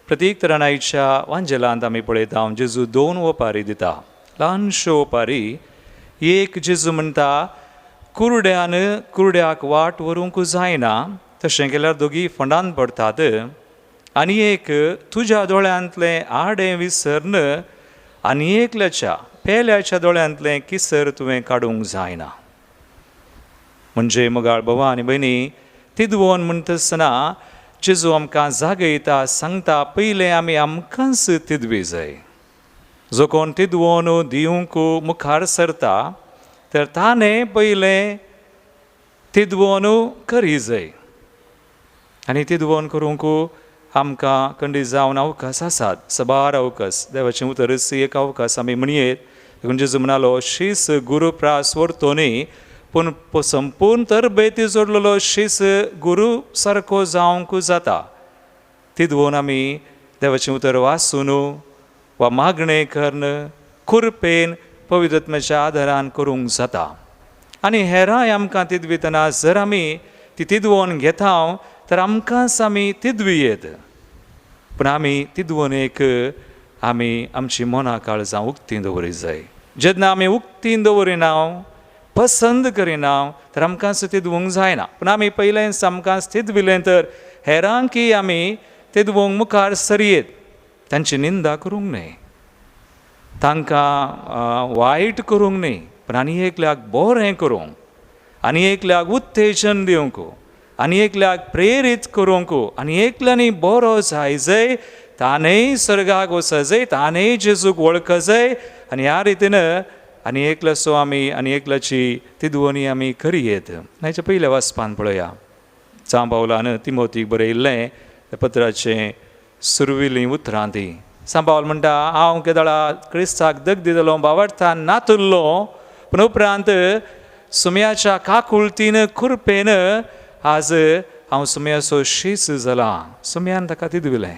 प्रत्येक तरान आयच्या वांजेलांत आमी पळयता जेजू 2 ओपारी दिता. ल्हानश्यो ओपारी. एक जेजू म्हणटा कुरड्याक वाट व्हरूंक जायना तशें केल्यार दोगी फंडान पडटात आनी एक तुज्या दोळ्यांतलें आडें विसरन आनी एकल्याच्या पेल्याच्या दोळ्यांतलें किसर तुवें काडूंक जायना. म्हणजे मोगाळ भावा आनी भयणी, तिदवोन म्हणटसतना जेजू आमकां जागयता, सांगता पयलें आमी आमकांच तिदवी जाय. जो कोण तिदवोन दिवंक मुखार सरता तर ताणें पयलें तिदवोन करी जाय. आनी तिदवोन करूंक आमकां खंडीत जावन अवकाश आसात, सबार अवकाश. देवाचें उतर एक अवकाश आमी म्हणयेत. देखून जेजू म्हणालो, शीस गुरुप्रास व्हरतोनी पूण संपूर्ण तरबेती जोडलेलो शीस गुरू सारको जावंक जाता. तिदवोन आमी देवाचें उतर वाचून वा मागणें करन खुरपेन पवित्रत्म्याच्या आदारान करूंक जाता. आनी हेरांय आमकां तिदवितना जर आमी ती तिदवोन घेता तर आमकांच आमी तिदवियेत. पूण आमी तिदवोनेक आमी आमची मना काळजां उक्तीं दवरी जाय. जेन्ना आमी उक्तीं दवरिना, पसंद करिना तर आमकांच तिदवूंक जायना. पूण आमी पयलेंच आमकांच तिदविलें तर हेरांकी आमी तिदवूंक मुखार सरयेत. तांची निंदा करूंक न्हय, तांकां वायट करूंक न्हय, पूण आनी एकल्याक बरें करूंक, आनी एकल्याक उत्तेजन दिवंक, आनी एकल्याक प्रेरीत करूंक, आनी एकल्यानी बरो जाय जाय, ताणेंय सर्गाक वचूंक जाय, ताणेंय जेजूक वळख जाय. आनी ह्या रितीन आनी एकल्याचो आमी आनी एकल्याची तिदवणी आमी करियेत. हाच्या पयल्या वाचपान पळया, सांब पावलान तिमोथीक बरयल्लें पत्राचें सुरविलीं उतरां ती. सांब पावल म्हणटा, हांव केदाळा क्रिस्ताक दग दितलो, भावार्थान नातुरलो, पूण उपरांत सुमयाच्या काकुळतीन खुरपेन आज हांव सुमयाचो शीस जाला. सुमयान ताका तिदविलें,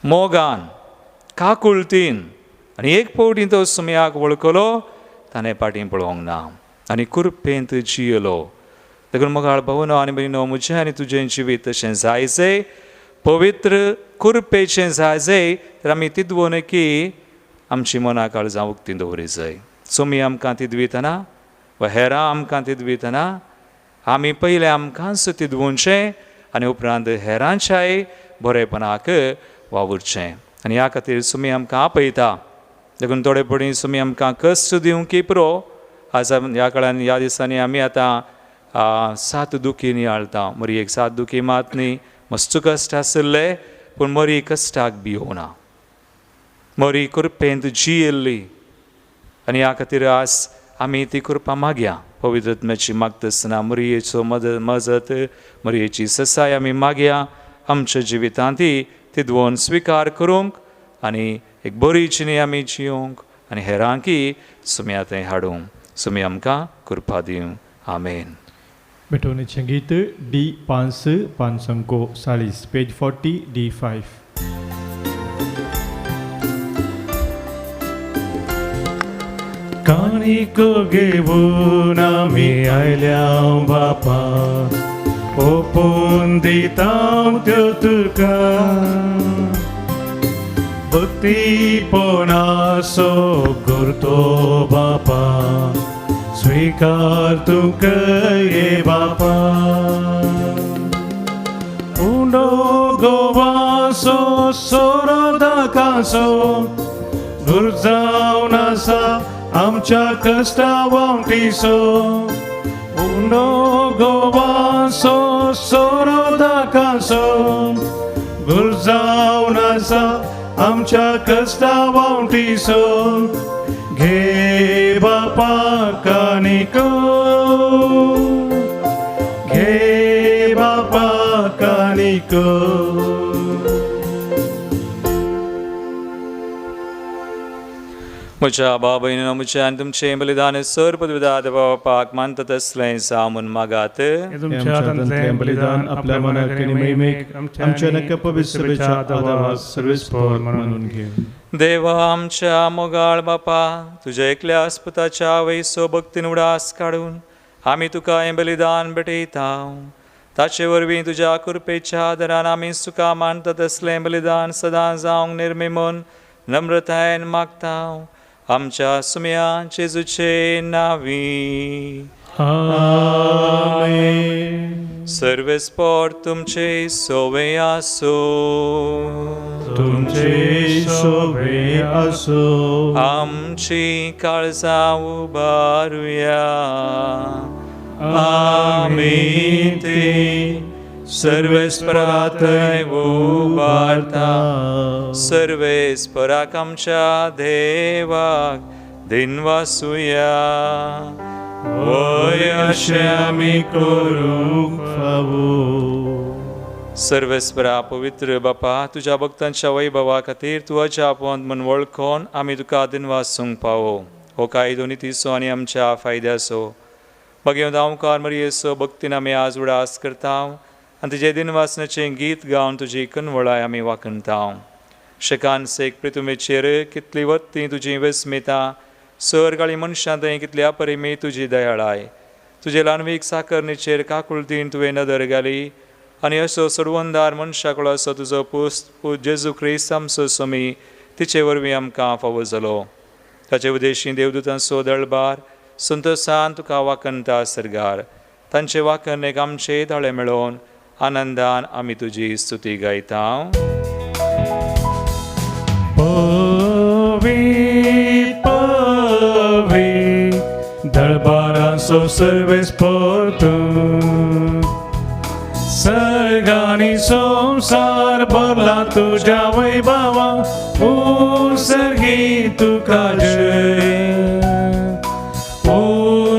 मोगान, काकुळतीन, आनी एक फावटी तो सुमयाक वळखलो, ताणें फाटीं पळोवंक ना आनी खुरपेंत जियेलो. देखून मोगाळ भावनो आनी भयणो, म्हजें आनी तुजें जिवीत तशें जायचें, पवित्र खुरपेचें जायचें तर आमी तिदवोनकी आमची मना काळजां उक्तीं दवरी जाय. सुमी आमकां तिदवितना वा हेरां आमकां तिदवितना आमी पयलें आमकांच तिदवूंचें आनी उपरांत हेरांच्याय बरेपणाक वावुरचें. आनी ह्या खातीर सुमी आमकां आपयता. देखून थोडे पडी सुमी आमकां कश्ट दिवंक पुरो. आज ह्या काळान ह्या दिसांनी आमी आतां 7 दुखी नियाळटा. मरी एक 7 दुखी मात न्ही, मस्त कश्ट आसले, पूण मरी कश्टाक भियोना, मरी कुरपेंत जियेल्ली. आनी ह्या खातीर आज आमी ती कृपा मागया. पवित्रत्म्याची मागतना मरयेचो मजत, मरयेची ससाय आमी मागया. आमच्या जिवितांत ती तिदवोन स्विकार करूंक आनी एक बरी जिणी आमी जियोंक आनी हेरांकी सुम्या थंय हाडूंक. सुमी आमकां कृपा दिवं. आमेन. Betonechen गीत D540, page 40, D5. काणीक घेवन आमी आयल्या बापा, ओपून दिता त्यो तुका. भक्तीपणाचो गुर्तो बापा, स्वीकार तुका ये बापा. उंडो गोवासो सोरोदाकासो गुरजावन आसा आमच्या कश्टा वावटीसो. उंडो गोवासो सोरोदाकासो गुरजावन आसा आमच्या कश्टा वावटीसो. घे बापा कानिको, घे बापा कानिको. म्हज्या भाव भयणीनो, म्हज्या आनी तुमचें बलिदान सर पदविदा देवापाक मानता तसलें जावून मागात. तुमच्या हातांतलें बलिदान आपल्या मनाक आनी मैमेक आमच्या नक्की पवित्रतेच्या आदाराक सर्वेस्पर म्हणून घे. देवा आमच्या मोगाळ बापा, तुज्या एकल्या आस्पुताच्या वैसो भक्तीन उडास काडून आमी तुका हें बलिदान भेटयता. ताचे वरवीं तुज्या कृपेच्या आदारान आमी सुका मानता तसलें बलिदान सदां जावंक निर्मिमन नम्रतायेन मागता. आमच्या सुमया जेजूचे नांवी. आमेन. सर्वेस्पोर तुमचे सोवे आसो. तुमचे शोभे असो. आमची काळजां उबारुया. आमी ते सर्वेस्परातय उबारता. सर्वेस्पराक आमच्या देवाक दिनवासुया. होय अशें आमी करूंक फावो. सर्वेस्परा पवित्र बापा, तुज्या भक्तांच्या वैभवा खातीर तुझ्या आपोवंत म्हण वळखोन आमी तुका दिनवासूंक पावो. हो कायदो नितीचो आनी आमच्या फायद्याचो बगेव दावकार मरियेचो भक्तीन आमी आज उडास करता आनी तुजे दिनवासनाचें गीत गावन तुजी कनवळाय आमी वाखणता. शेकान सेक प्रितुमेचेर कितली वत्ती तुजी विस्मिता. सर्गाळी मनशां थंय कितली अपरिमी तुजी दयाळाय. तुजे ल्हानवीक साकरणेचेर काकुळतीन तुवें नदर घाली आनी असो सोडवंदार मनशाकडो असो तुजो पूत जेजू क्रिस्त आमचो समी तिचे वरवीं आमकां फावो जालो. ताचे उदेशी देवदूतांचो दळबार संतोसान तुका वाखणता सरगार. तांचे वाखणेक आमचे ताळे मेळोवन आनंदान आमी तुजी स्तुती गायता. दळबारांचो सर्वेस्पोर तूं. सर्गांनी संसार भरला तुज्या वैभवा. सर्गी तुका जय.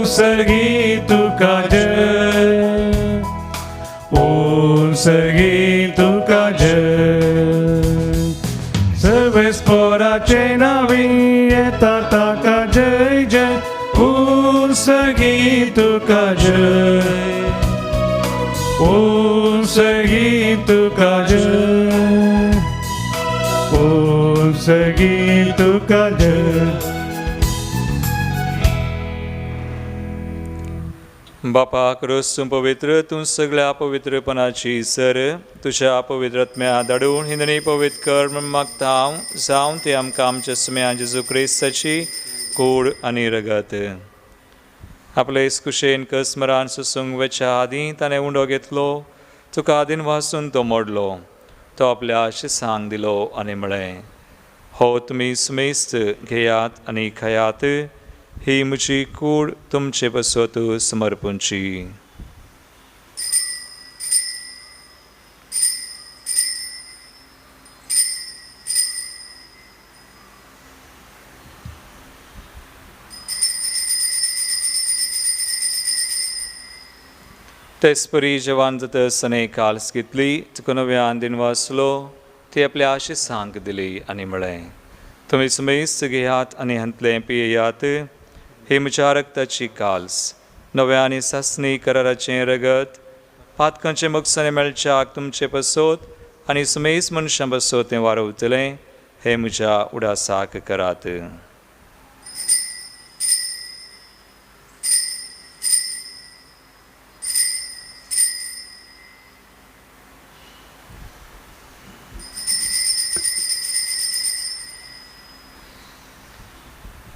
सर्गी तुका जय. सर्गी तुका जय. सर्वेस्पोराचे नावी येता ताका जय जय. सर्गी तुका जय. सर्गी तुका जय. सर्गी तुका जय. बापा क्रोस्तूं पवित्र तूं सगळ्या पवित्रपणाची सर. तुज्या पवित्रत्म्या धाडून हिंदणी पवित्र कर म्हूण मागता हांव. जावं ते आमकां आमच्या सुम्या जेजू क्रिस्ताची कूड आनी रगत. आपले कुशेन कसमरान सुसूंक वेच्या आदीं ताणें उंडो घेतलो. तुका आदीन वाचून तो मोडलो. तो आपल्या शिसांक दिलो आनी म्हळें, हो तुमी सुमेस्त घेयात आनी खायात. ही म्हजी कूड तुमचे पसत समर्पूंची. तेसपरी जवान जातसने काल्स घेतली. तुका नव्यान दिन वाचलो. ती आपल्या आशिसांक दिली आनी म्हळें, तुमी सुमेस्त घेयात आनी हंतलें पियेयात. ही म्हज्या रक्ताची काल्स, नव्या आनी सासणी कराराचें रगत. पातकांचे मोगसाणे मेळच्याक तुमचे पसोत आनी सुमेस्त मनशां बसोत तें वारवतलें. हे म्हज्या उडासाक करात.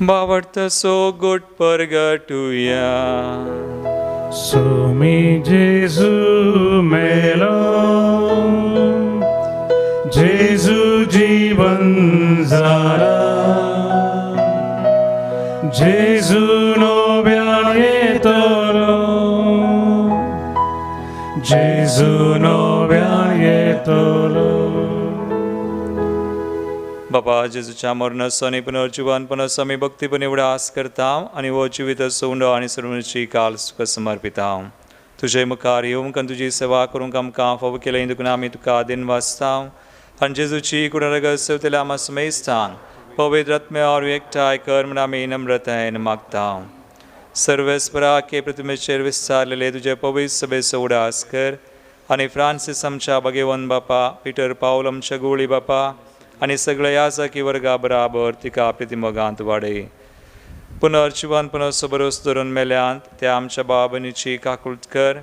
बावडतसो गोट परगटुया. सोमी जेजू मेलो. जेजू जीवन जाला. जेजू नव्यान येतलो. जेजू नव्यान येतलो. बापा जेजूच्या मरणाचो आनी पुनर्जिवानपणाचो आमी भक्तीपणे उडास करता आनी हो जिविताचो उंडो आनी सर्वची काल तुका समर्पिता. तुजे मुखार येवंक आनी तुजी सेवा करूंक आमकां फावो केलें देखून आमी तुका दिन वाचता आनी जेजूची कुडरगत सेवतल्या आमा सुमेस्तांक पवित्र आत्म्यावर एकठांय कर म्हूण आमी नम्रतायेन मागता. सर्वेस्परा के प्रतिमेचेर विस्तारलेले तुजे पवित्र सभेचो उडास कर आनी फ्रांसीस आमच्या भगेवन बापा, पीटर पावल आमच्या गोळी बापा आनी सगळे याजकी वर्गा बराबर तिका प्रतिमोगांत वाडय. पुनर्जिवानपणाचो बरोस धरून मेल्यांत त्या आमच्या बाबनीची काकुळट कर.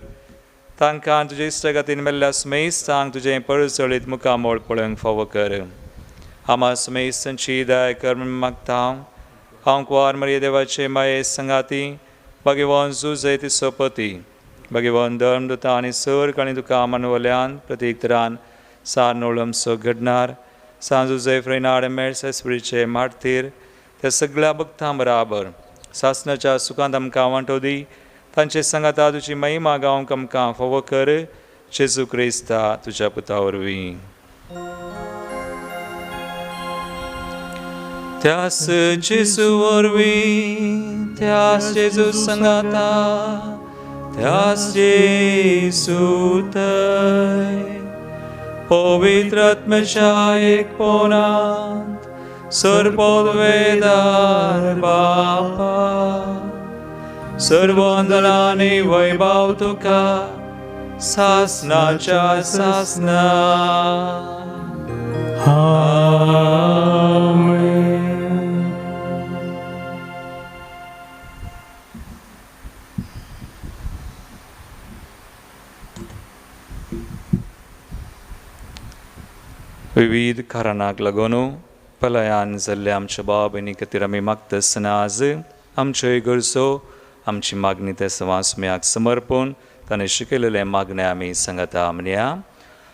तांकां तुजे इश्टगातीन मेल्ल्या सुमेस्तांक तुजें पळचळीत मुखामोळ पळोवंक फावो कर. आमा सुमेस्तांची दया कर म्हूण मागता हांव. कुंवार मरिये देवाचे माये संगाती भगवान जुजय तिचो पती भगवान धर्मदूता आनी सर्ग आनी तुका मानवल्यान प्रतीक तरान सारनोळमचो घडणार सांजू जय फ्रेनाड मेळसेस्परीचे मारतीर त्या सगळ्या भक्तां बराबर सासनाच्या सुखांत आमकां वांटो दी तांचे संगाता तुजी महिमा गावंक आमकां फोव कर जेजू क्रिस्ता तुज्या पुता वरवीं त्यास जेजू वरवीं त्यास जेजू संगाता त्यास जेजू थंय पवित्र आत्म्याच्या एकपणांत सर्पोद्वेदार बापा सर्व वंदनांनी वैभव तुका सासनाच्या सासना विविध कारणांक लागून पलायान जाल्ल्या आमच्या भाव भयणी खातीर आमी मागता आसतना आज आमच्यो गरजो आमची मागणी त्या सवासम्याक समर्पून ताणें शिकयलेले मागणे आमी सांगता म्हणया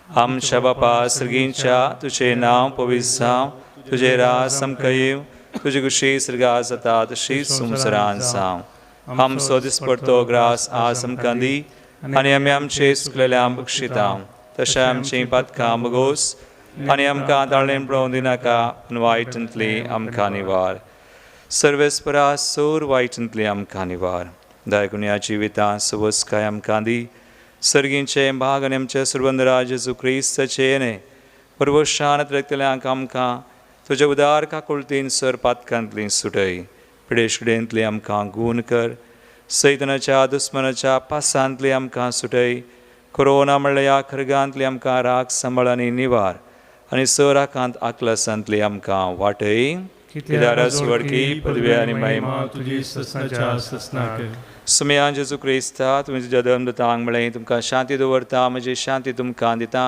आमच्या बापा सर्गींच्या तुजें नांव पवित्र जावं तुजें राज आमकां येवं तुजी कुशी सर्गा जाता तशीच संवसारांत जावं आमचो दिसपडटो ग्रास आज आमकां दी आनी आमी आमचे चुकलेल्या बक्षिता तशें आमचीं पातकां बगोस आनी आमकां ताळेन पळोवंक दिनाका पूण वायटांतली आमकां निवार सर्वेस्परा सोर वायटांतली आमकां निवार दायकुन्या जिवितां सवस्काय आमकां दी सर्गींचे भाग आनी आमचे सुरवंदरा जेजू क्रिस्ताचे येणे परवशानत रक्तल्यांक आमकां तुज्या उदार काकुळतीन सर पातकांतली सुटय पिडेशकडेंतली आमकां गूण कर सैतनाच्या दुस्मनाच्या पासांतली आमकां सुटय कोरोना म्हणल्या ह्या खरगांतली आमकां राग सांबाळ आनी निवार आनी सराकांत आकलासांतली आमकां वाटय कित्यारस वडकी पदवी आनी महिमा तुजी ससनाच्या ससनाक सुमया जेजू क्रिस्ता तुमी तुज्या धर्मदूतांक म्हळें तुमकां शांती दवरता म्हजी शांती तुमकां दिता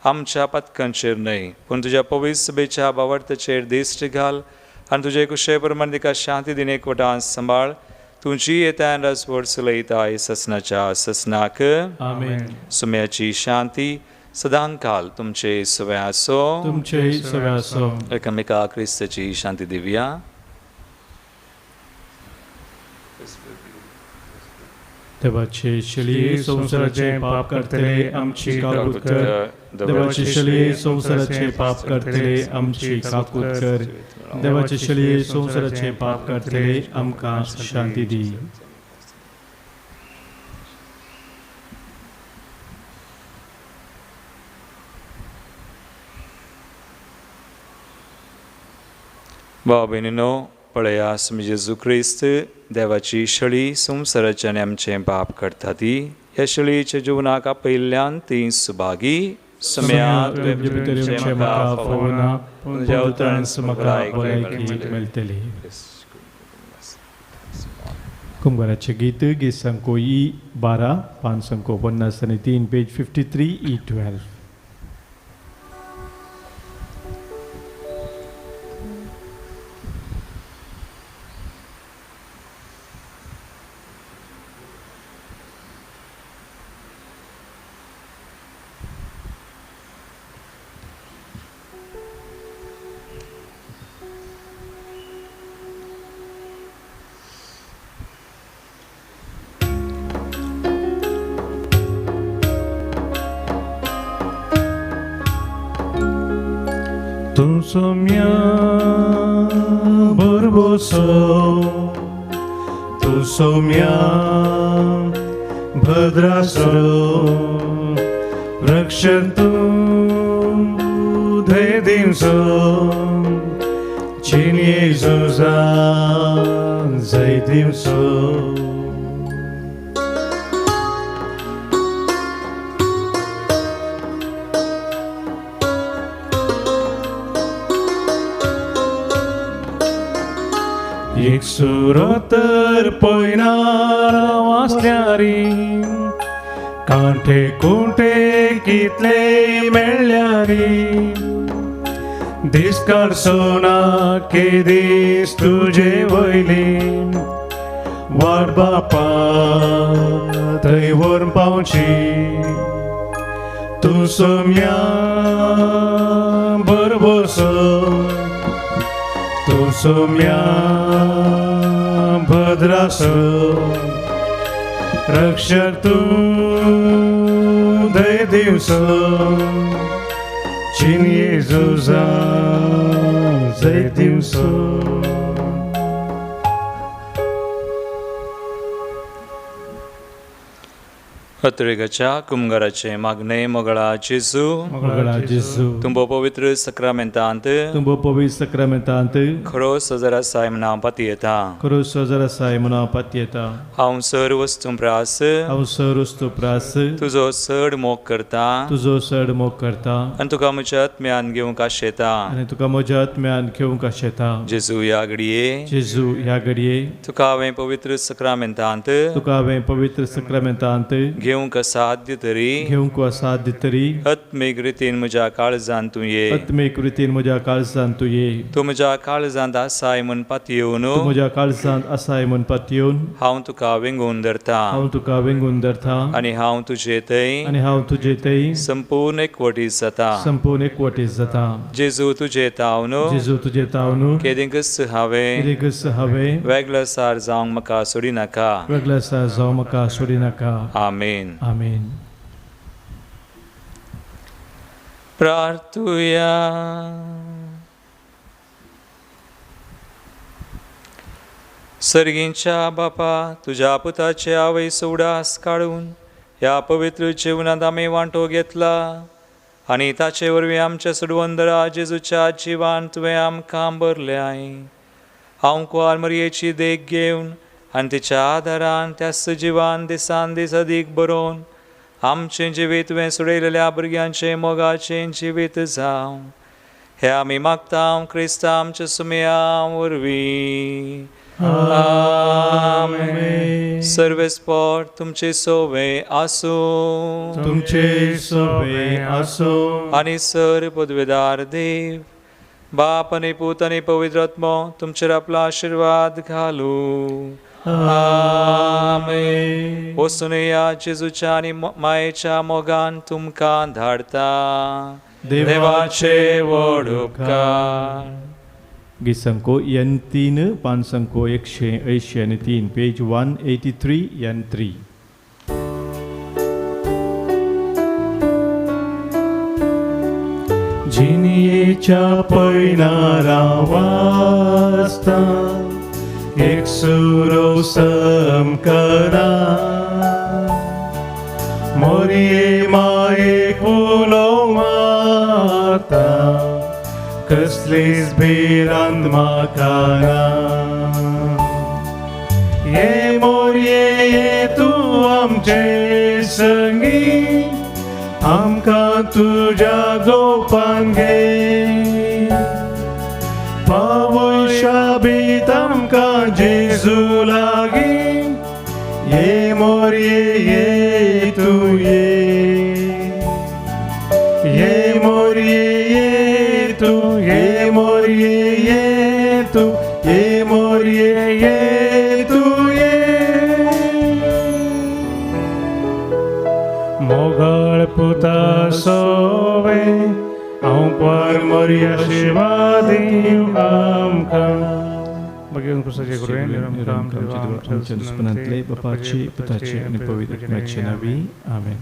आमच्या पथकांचेर न्हय पूण तुज्या पवित्र सभेच्या बावर्ताचेर दिश्ट घाल आनी तुजे कुशे प्रमाण तिका शांती दिन एकवटान सांबाळ तुजी येतान रसवड चलयताय ससनाच्या ससनाक आमेन सुमयाची शांती सदांकाल तुमचे सवे आसो तुमचे सवे आसो एकामेका क्रिस्ताची शांती दिवया देवाचे शिली संसाराचे पाप करतले आमची काकूत कर देवाचे शिली संसाराचे पाप करतले आमची काकूत कर देवाचे शिली संसाराचे पाप करतले आमकां शांती दी भाव भयणीनो पळया आमी जेजू क्रिस्त देवाची शळी संवसाराचे आनी आमचें पाप करता ती ह्या शळयेच्या जिवनाक आपयल्ल्यान ती सुभागी सम्याक कुंभाराचे गीत गीत संको E12 पान संको 53 page 53 E12 Tu somia borboso, tu somia bhadrasro, rakshantu dhedimso, chin Jezusa zaidimso. एक सुरोतर पयनारा वाचल्यारी कांठे कुंठे कितले मेळ्ळ्यारी दिसकार सोना के दीस तुजे वयली वाट बापा थंय व्हरून पावची तूं सोम्या बरोबर तूं सोम्या भद्रास रक्षक तूं थंय दिवस चिन येजूजा जय दिवस अत्रेगाच्या कुमगाराचे मागणे मोगळा जेजू मोगळा जेजू तुंबो पवित्र सक्रामेंतांत तुंबो पवित्र सक्रामेंतांत खरो सजर आसाय म्हणा पाती येता करू सजर आसाय म्हणा पातयेता हांव सर वस्तू प्रास हांव सरस्तो प्रास तुजो चड मोग करता तुजो चड मोग करता आनी तुका म्हज्या आत्म्यान घेवंक आशेता आनी तुका म्हज्या आत्म्यान घेवंक आशेता जेजू ह्या घडये जेजू ह्या घडये तुका हांवें पवित्र सक्रामेंतांत तुका हांवें पवित्र सक्रामेंतांत घेवंक साध्य तरी घेवंक साध्य तरी आत्मीक रितीन म्हज्या काळजांत तूं ये आत्मीक रितीन म्हज्या काळजांत तूं ये तूं म्हज्या काळजांत आसाय म्हण पातयेवन तूं म्हज्या काळजांत आसाय म्हण पातयेवन हांव तुका विंगून धरता हांव तुका वेंगून धरता आनी हांव तुजे थंय आनी हांव तुजे थंय संपूर्ण एकवटीत जाता संपूर्ण एकवटीत जाता जेजू तुजे तावन जेजू तुजे तावन केदेंकच हांवें कितेंकच हांवें वेगळो सार जावंक म्हाका सोडी नाका वेगळा सा जावं म्हाका सोडी नाका आमेन आमेन प्रार्थुया सर्गींच्या बापा तुझ्या पुताचे आवयस उडास काडून ह्या पवित्र जिवनांत आमी वांटो घेतला आनी ताचे वरवीं आमच्या सुडवंदरा जेजूच्या जिवान तुवें आमकां भरल्याय हांव कुवार मरयेची देख घेवन आनी तिच्या आदारान त्या सजिवान दिसान दीस अदीक बरोवन आमचें जिवीत तुवें सोडयलेल्या भुरग्यांचें मोगाचें जिवीत जावं हें आमी मागता क्रिस्ता आमच्या सुमया वरवीं आमेन. सर्वेस्पर तुमचे सोवे आसूं तुमचे सोबे आसो आनी सर पदवेदार देव बाप आनी पूत आनी पवित्र आत्मो तुमचेर आपलो आशिर्वाद घालू आमेन. वचून या जेजूच्या आनी मायेच्या मोगान तुमकां धाडता देवाचे व्हड उपकार. गीत संको एन 3 पान संको 183 पेज 183 एन 3. जिनियेच्या पैनारा वाजता एक सुरो समकरा मोरये मायेक उलो मारता कसलीच भिरांत म्हाका ना. ये मोरये ये तूं आमचे संगी आमकां तुज्या गोपान घे पावय शाबीत आमकां जेजू लागीं ये मोरये ये तूं ये मोरये ये तूं ये मोरये ये तूं ये मोरये ये तूं ये मोगाळ पुता सोवे हांव पार मोरया शिवा दिव आमकां Bagi Kusaja Guru आमच्या दुस्पनांतले बापाचे पुताचे आणि पवित्र आत्म्याचे नावी आमेन.